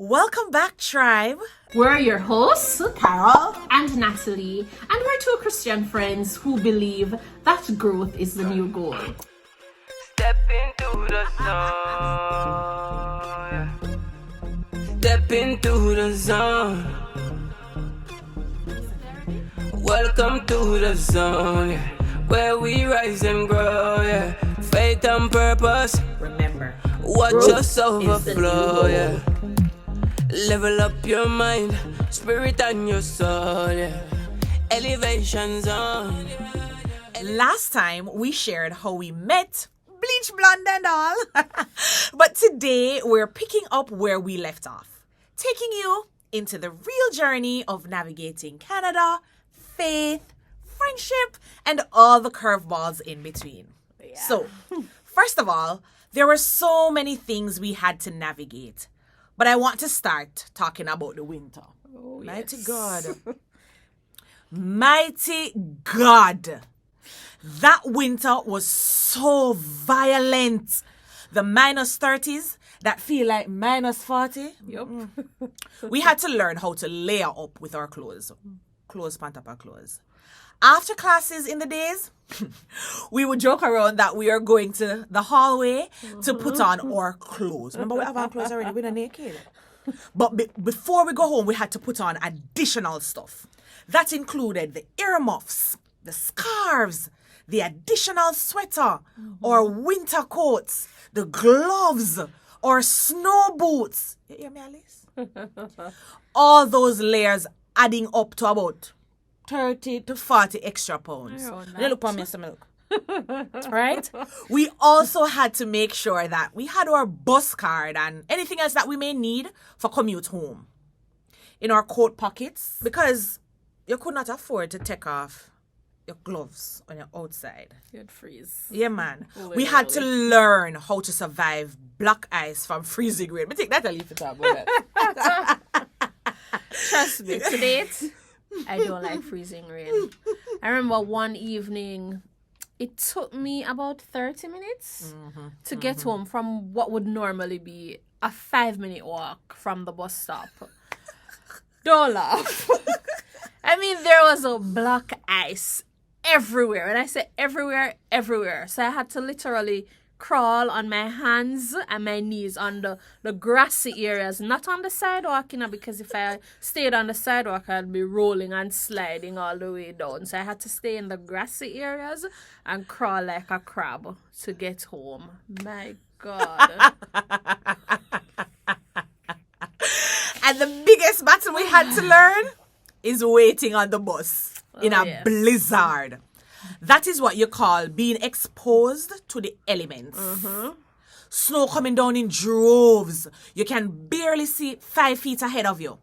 Welcome back, tribe. We're your hosts, Carol and Natalie, and we're two Christian friends who believe that growth is the new goal. Step into the zone. Step into the zone. Welcome to the zone, yeah, where we rise and grow, yeah. Faith and purpose. Remember, Watch us overflow, yeah. Level up your mind, spirit and your soul, yeah. Elevation zone. Last time we shared how we met, bleach blonde and all. But today we're picking up where we left off, taking you into the real journey of navigating Canada, faith, friendship, and all the curveballs in between. Yeah. So, first of all, there were so many things we had to navigate. But I want to start talking about the winter. Oh, Mighty yes. God. Mighty God. That winter was so violent. The -30s that feel like -40. Yep. We had to learn how to layer up with our clothes. Clothes, pant up our clothes. After classes in the days, we would joke around that we are going to the hallway to put on our clothes. Remember, we have our clothes already. We're not naked. But before we go home, we had to put on additional stuff. That included the earmuffs, the scarves, the additional sweater, or winter coats, the gloves, or snow boots. You hear me, Alice? All those layers adding up to about 30 to 40 extra pounds. You look for me, some milk. Right? We also had to make sure that we had our bus card and anything else that we may need for commute home in our coat pockets, because you could not afford to take off your gloves when you're outside. You'd freeze. Yeah, man. Literally. We had to learn how to survive black ice from freezing rain. But take that a leaf it up. Trust me, to date, I don't like freezing rain. I remember one evening, it took me about 30 minutes to get home from what would normally be a 5-minute walk from the bus stop. Don't laugh. I mean, there was a black ice everywhere. And I say everywhere, everywhere. So I had to literally crawl on my hands and my knees on the grassy areas, not on the sidewalk, because if I stayed on the sidewalk, I'd be rolling and sliding all the way down. So I had to stay in the grassy areas and crawl like a crab to get home. My God. And the biggest battle we had to learn is waiting on the bus in a blizzard. That is what you call being exposed to the elements. Snow coming down in droves. You can barely see 5 feet ahead of you.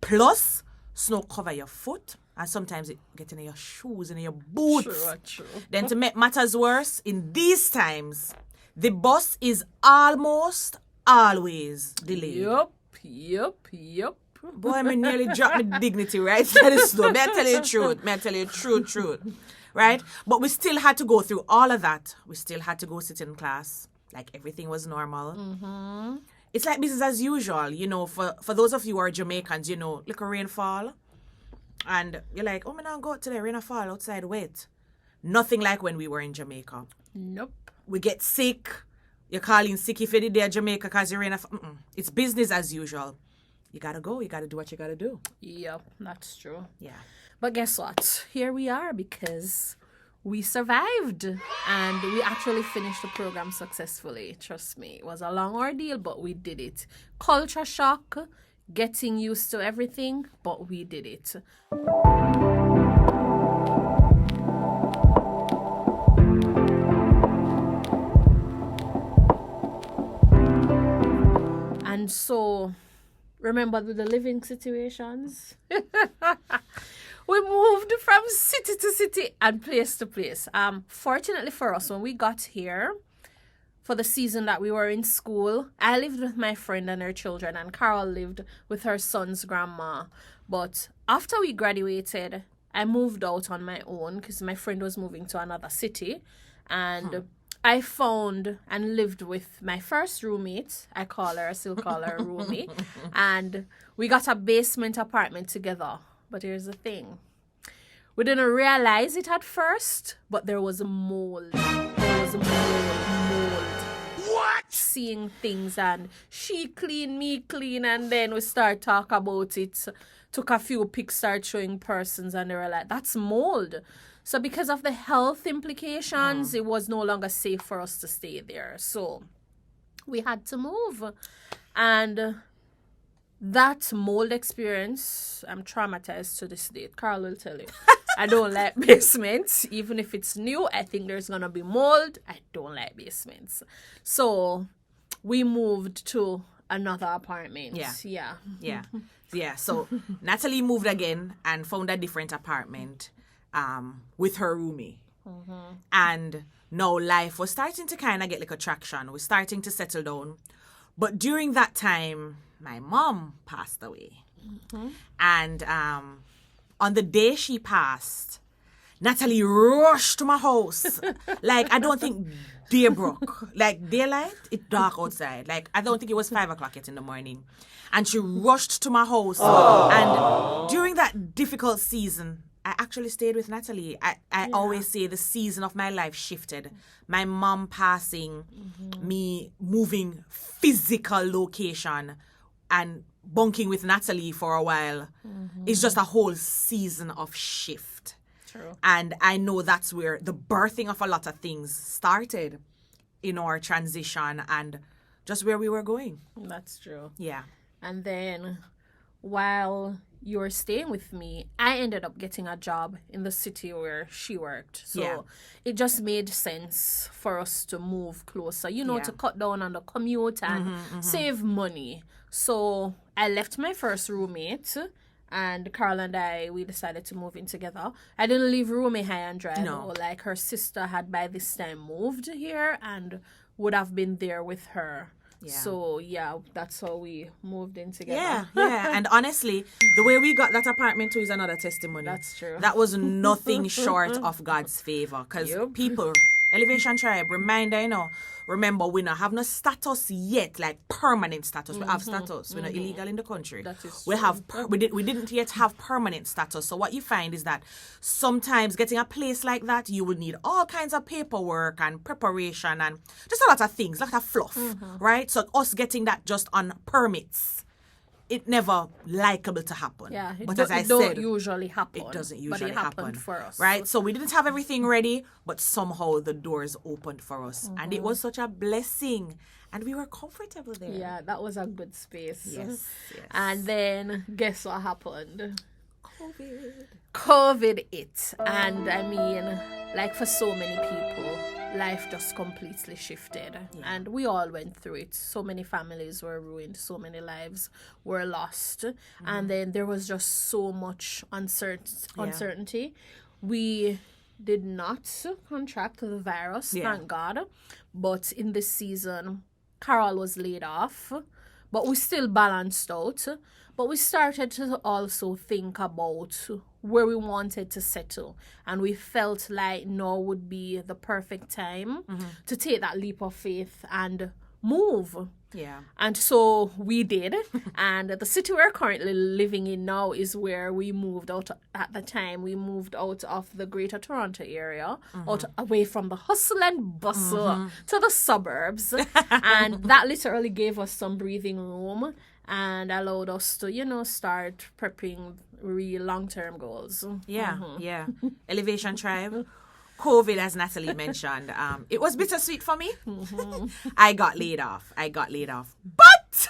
Plus, snow cover your foot, and sometimes it get in your shoes and your boots. True. Then to make matters worse, in these times, the bus is almost always delayed. Yup. Boy, I nearly dropped my dignity, right? That is slow. May I tell you the truth. Right? But we still had to go through all of that. We still had to go sit in class. Like everything was normal. It's like business as usual, for those of you who are Jamaicans, like a rainfall. And you're like, oh, man, I'll go out today, rain or fall outside, wet. Nothing like when we were in Jamaica. Nope. We get sick. You're calling sick if you're there Jamaica because you're rain or fall. It's business as usual. You gotta go. You gotta do what you gotta do. Yep, that's true. Yeah. But guess what? Here we are because we survived and we actually finished the program successfully. Trust me, it was a long ordeal, but we did it. Culture shock, getting used to everything, but we did it. And so, remember the living situations? We moved from city to city and place to place. Fortunately for us, when we got here, for the season that we were in school, I lived with my friend and her children, and Carol lived with her son's grandma. But after we graduated, I moved out on my own because my friend was moving to another city. And I found and lived with my first roommate. I still call her a roommate. And we got a basement apartment together. But here's the thing. We didn't realize it at first, but there was a mold. There was a mold. What? Seeing things, and she clean, me clean, and then we start talk about it. Took a few pics, start showing persons, and they were like, that's mold. So because of the health implications, it was no longer safe for us to stay there. So we had to move. And that mold experience, I'm traumatized to this day. Carl will tell you. I don't like basements. Even if it's new, I think there's going to be mold. I don't like basements. So we moved to another apartment. Yeah. So Natalie moved again and found a different apartment with her roomie. And now life was starting to kind of get like a traction. We're starting to settle down. But during that time, my mom passed away. And on the day she passed, Natalie rushed to my house. Like, I don't think day broke. Like, daylight, it's dark outside. Like, I don't think it was 5 o'clock yet in the morning. And she rushed to my house. And during that difficult season, I actually stayed with Natalie. I always say the season of my life shifted. My mom passing, me moving physical location, and bunking with Natalie for a while. It's just a whole season of shift. True. And I know that's where the birthing of a lot of things started in our transition and just where we were going. That's true. Yeah. And then while you were staying with me, I ended up getting a job in the city where she worked. So it just made sense for us to move closer, to cut down on the commute and save money. So I left my first roommate, and Carl and we decided to move in together. I didn't leave roomie high and dry. No. Like, her sister had by this time moved here and would have been there with her. Yeah. So, that's how we moved in together. Yeah. And honestly, the way we got that apartment too is another testimony. That's true. That was nothing short of God's favor. Because people, Elevation Tribe, reminder, remember, we don't have no status yet, like permanent status. We have status. We're not illegal in the country. That is we didn't yet have permanent status. So what you find is that sometimes getting a place like that, you will need all kinds of paperwork and preparation and just a lot of things, a lot of fluff, right? So us getting that just on permits, it never likable to happen. Yeah, but as I said, usually happen. It doesn't usually but it happened for us, right? So we didn't have everything ready, but somehow the doors opened for us, and it was such a blessing, and we were comfortable there. Yeah, that was a good space. Yes. And then guess what happened? COVID hit, and I mean, like for so many people, life just completely shifted, and we all went through it. So many families were ruined, so many lives were lost, and then there was just so much uncertainty. We did not contract the virus, thank God, but in this season, Carol was laid off, but we still balanced out. But we started to also think about where we wanted to settle. And we felt like now would be the perfect time to take that leap of faith and move. Yeah. And so we did. And the city we're currently living in now is where we moved out at the time. We moved out of the Greater Toronto area, out away from the hustle and bustle to the suburbs. And that literally gave us some breathing room and allowed us to, start prepping real long-term goals. Yeah. Elevation Tribe. COVID, as Natalie mentioned, it was bittersweet for me. I got laid off. But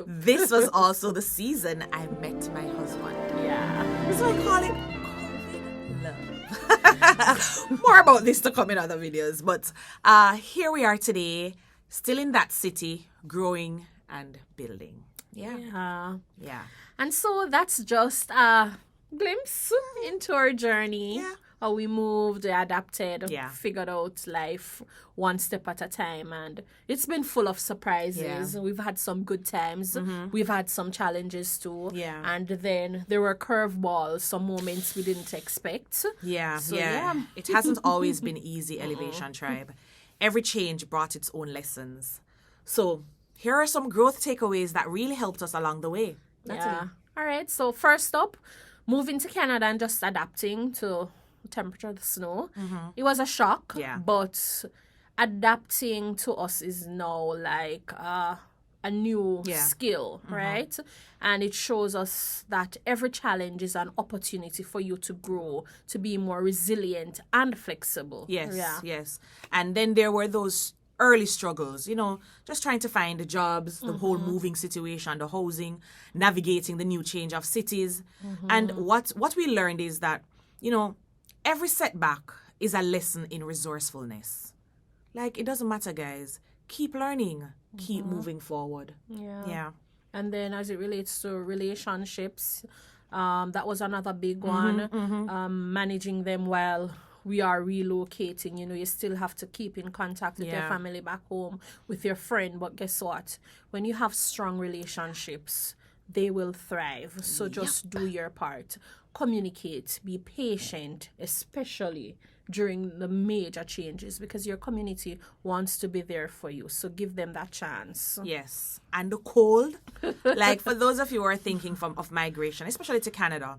this was also the season I met my husband. Yeah. So I call it COVID love. More about this to come in other videos. But here we are today, still in that city, growing and building. Yeah. And so that's just a glimpse into our journey. Yeah. How we moved, adapted, Yeah. figured out life one step at a time. And it's been full of surprises. Yeah. We've had some good times. We've had some challenges too. Yeah. And then there were curveballs, some moments we didn't expect. Yeah. So, It hasn't always been easy, Elevation Tribe. every change brought its own lessons. So here are some growth takeaways that really helped us along the way. Yeah. All right. So first up, moving to Canada and just adapting to the temperature, the snow. It was a shock. Yeah. But adapting to us is now like a new skill, right? And it shows us that every challenge is an opportunity for you to grow, to be more resilient and flexible. Yes. And then there were those early struggles, just trying to find the jobs, the whole moving situation, the housing, navigating the new change of cities. And what we learned is that, every setback is a lesson in resourcefulness. Like, it doesn't matter, guys. Keep learning. Keep moving forward. Yeah. And then as it relates to relationships, that was another big one. Managing them while we are relocating. You still have to keep in contact with your family back home, with your friend. But guess what? When you have strong relationships, they will thrive. So just do your part. Communicate. Be patient, especially during the major changes, because your community wants to be there for you. So give them that chance. Yes. And the cold, like for those of you who are thinking of migration, especially to Canada,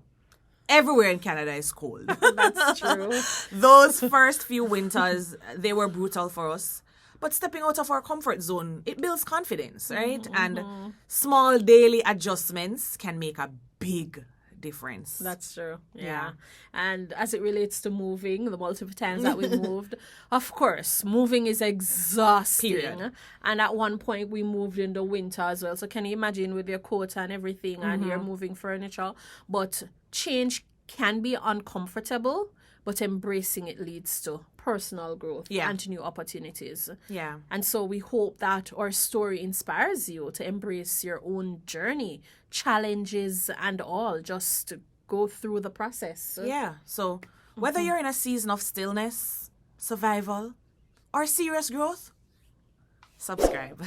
everywhere in Canada is cold. That's true. Those first few winters, they were brutal for us. But stepping out of our comfort zone, it builds confidence, right? And small daily adjustments can make a big difference. That's true. Yeah. And as it relates to moving, the multiple times that we moved, of course, moving is exhausting. Period. And at one point we moved in the winter as well. So can you imagine with your coat and everything and you're moving furniture? But change can be uncomfortable, but embracing it leads to personal growth and to new opportunities. Yeah. And so we hope that our story inspires you to embrace your own journey, challenges and all, just to go through the process. Yeah. So whether you're in a season of stillness, survival, or serious growth, subscribe.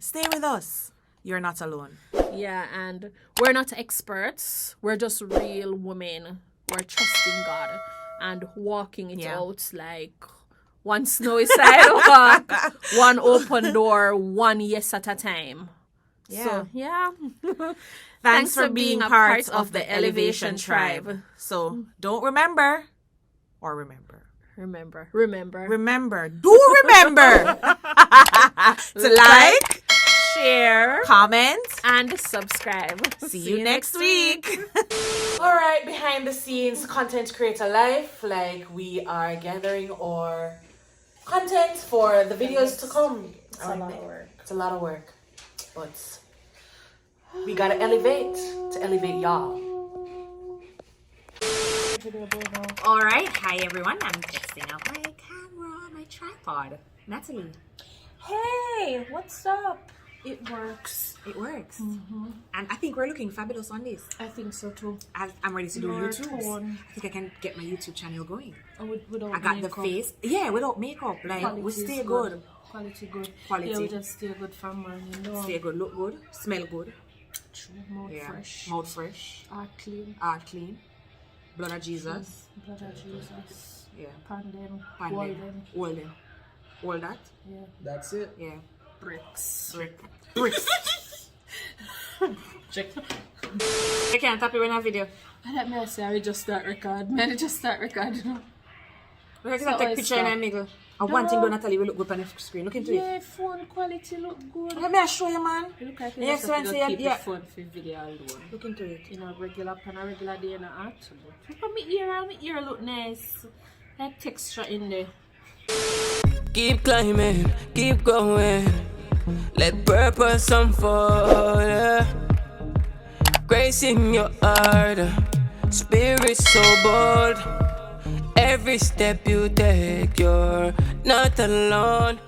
Stay with us. You're not alone. Yeah, and we're not experts. We're just real women. We're trusting God and walking it out like one snowy sidewalk, one open door, one yes at a time. So, Thanks for being part of the Elevation Tribe. So, don't remember. Remember. Do remember to like, share, comment, and subscribe. See you next week. All right, behind the scenes content creator life, like we are gathering our content for the videos to come. It's a lot of work. It's a lot of work, but we gotta elevate to elevate y'all. All right, hi everyone. I'm testing out my camera, my tripod. Natalie. Hey, what's up? It works. It works. And I think we're looking fabulous on this. I think so too. I'm ready to do Your YouTube. tone. I think I can get my YouTube channel going. Without I got makeup. the face. Yeah, without makeup. Like, Quality we is stay good. Quality good. Quality. Yeah, we just stay good for morning. No. Stay good, look good, smell good. True. Mouth fresh. Mouth fresh. Heart clean. Heart clean. Blood of Jesus. Blood of Jesus. Yeah. Pandem. Pandem. Walden. All that? Yeah. That's it. Yeah. Bricks. Bricks. Check. I can't tap you in a video. I let me say I just start record. You know. Look So at that I picture in the middle. And one thing, Natalie, will look good on the screen. Look into it. Yeah, phone quality look good. Let me show you, man. You look like Yeah, you just have to so keep yeah. the phone for video alone. Look into it. You know, regular day in the art. Look at my ear look nice. That texture in there. Keep climbing, keep going. Let purpose unfold. Grace in your heart, spirit so bold. Every step you take, you're not alone.